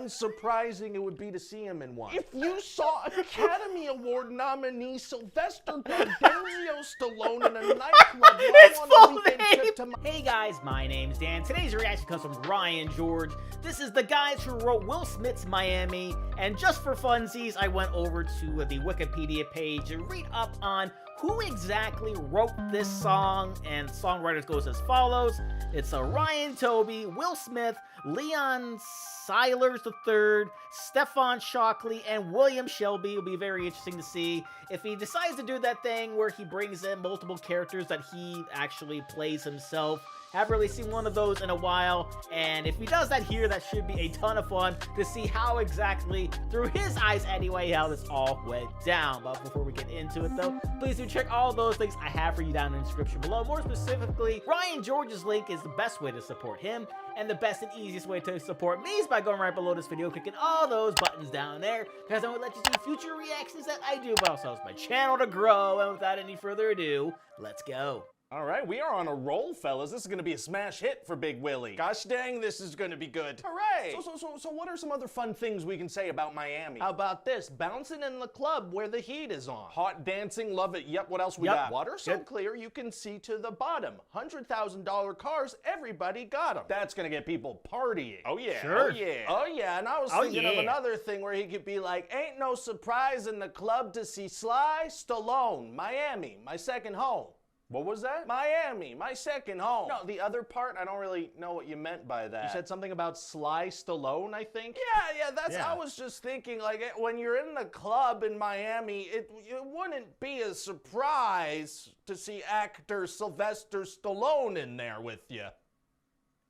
unsurprising it would be to see him in one. If you saw Academy Award nominee Sylvester Gardenzio Stallone in a nightclub, His full name! Hey guys, my name's Dan. Today's reaction comes from Ryan George. This is the guys who wrote Will Smith's Miami, and just for funsies, I went over to the Wikipedia page to read up on who exactly wrote this song, and the songwriters goes as follows. It's Ryan Toby, Will Smith, Leon Silers III, Stefan Shockley, and William Shelby. It'll be very interesting to see if he decides to do that thing where he brings in multiple characters that he actually plays himself. Haven't really seen one of those in a while, and if he does that here, that should be a ton of fun to see how exactly, through his eyes anyway, how this all went down. But before we get into it though, please do check all those links I have for you down in the description below. More specifically, Ryan George's link is the best way to support him, and the best and easiest way to support me is by going right below this video, clicking all those buttons down there, because I will let you see future reactions that I do, but also helps my channel to grow. And without any further ado, let's go. All right, we are on a roll, fellas. This is gonna be a smash hit for Big Willie. Gosh dang, this is gonna be good. Hooray! So what are some other fun things we can say about Miami? How about this? Bouncing in the club where the heat is on. Hot dancing, love it. Yep, what else we got? Water so clear you can see to the bottom. $100,000 cars, everybody got them. That's gonna get people partying. Oh yeah, sure. Oh yeah. Oh yeah, and I was thinking of another thing where he could be like, ain't no surprise in the club to see Sly Stallone. Miami, my second home. What was that? Miami, my second home. No, the other part, I don't really know what you meant by that. You said something about Sly Stallone, I think? I was just thinking, like, when you're in the club in Miami, it wouldn't be a surprise to see actor Sylvester Stallone in there with you.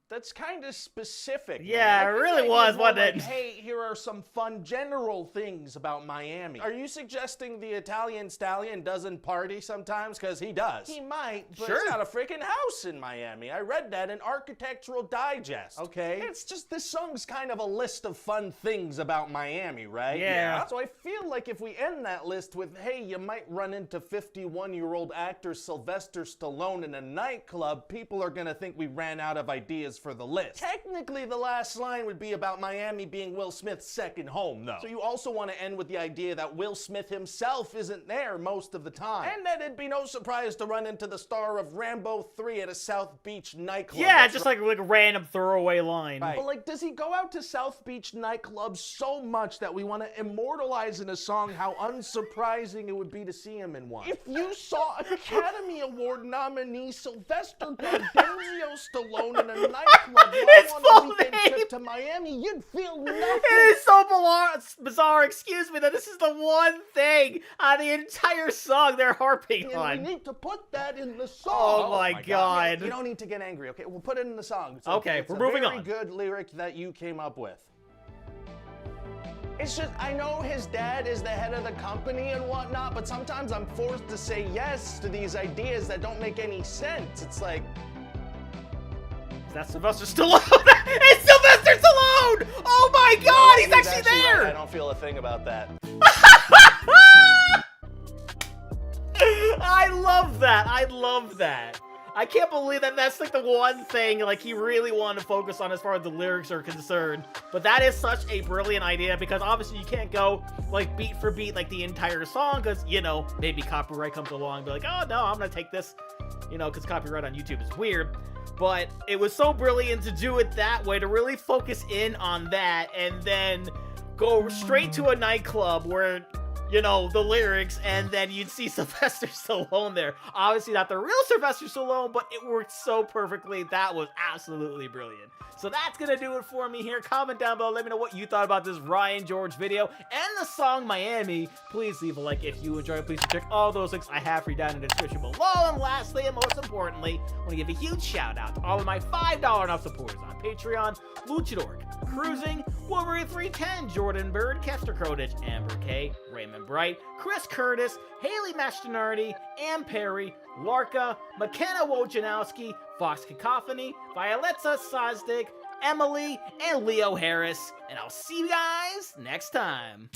That's kind of specific. Yeah, man. It really was, wasn't it? Like, hey, here are some fun general things about Miami. Are you suggesting the Italian stallion doesn't party sometimes? Because he does. He might, but he's got a freaking house in Miami. I read that in Architectural Digest. Okay. It's just, this song's kind of a list of fun things about Miami, right? Yeah. So I feel like if we end that list with, hey, you might run into 51-year-old actor Sylvester Stallone in a nightclub, people are gonna think we ran out of ideas for the list. Technically, the last line would be about Miami being Will Smith's second home, though. So you also want to end with the idea that Will Smith himself isn't there most of the time. And that it'd be no surprise to run into the star of Rambo 3 at a South Beach nightclub. Yeah, just like a random throwaway line. Right. But like, does he go out to South Beach nightclubs so much that we want to immortalize in a song how unsurprising it would be to see him in one? If you saw Academy Award nominee Sylvester Gardenzio Stallone in a nightclub on a weekend trip to Miami, you'd feel nothing. It is so bizarre, excuse me, that this is the one thing on the entire song they're harping on. We need to put that in the song. Oh my God. You don't need to get angry, okay? We'll put it in the song. Okay, we're moving on. It's a very good lyric that you came up with. It's just, I know his dad is the head of the company and whatnot, but sometimes I'm forced to say yes to these ideas that don't make any sense. It's like, that's Sylvester Stallone! It's Sylvester Stallone! Oh my God, he's actually there! Right. I don't feel a thing about that. I love that. I love that. I can't believe that that's like the one thing like he really wanted to focus on as far as the lyrics are concerned. But that is such a brilliant idea, because obviously you can't go like beat for beat like the entire song, because, you know, maybe copyright comes along and be like, oh no, I'm gonna take this, you know, because copyright on YouTube is weird. But it was so brilliant to do it that way, to really focus in on that and then go straight to a nightclub where, you know, the lyrics, and then you'd see Sylvester Stallone there. Obviously not the real Sylvester Stallone, but it worked so perfectly. That was absolutely brilliant. So that's gonna do it for me here. Comment down below, let me know what you thought about this Ryan George video and the song Miami. Please leave a like if you enjoyed. Please check all those links I have for you down in the description below. And lastly, and most importantly, I want to give a huge shout out to all of my $5 and up supporters on Patreon: Luchador, Cruising, Wolverine 310, Jordan Bird, Kester Krodich, Amber K, Raymond Bright, Chris Curtis, Haley Mastronardi, Ann Perry, Larka, McKenna Wojnarowski, Fox Cacophony, Violetta Sosdig, Emily, and Leo Harris. And I'll see you guys next time.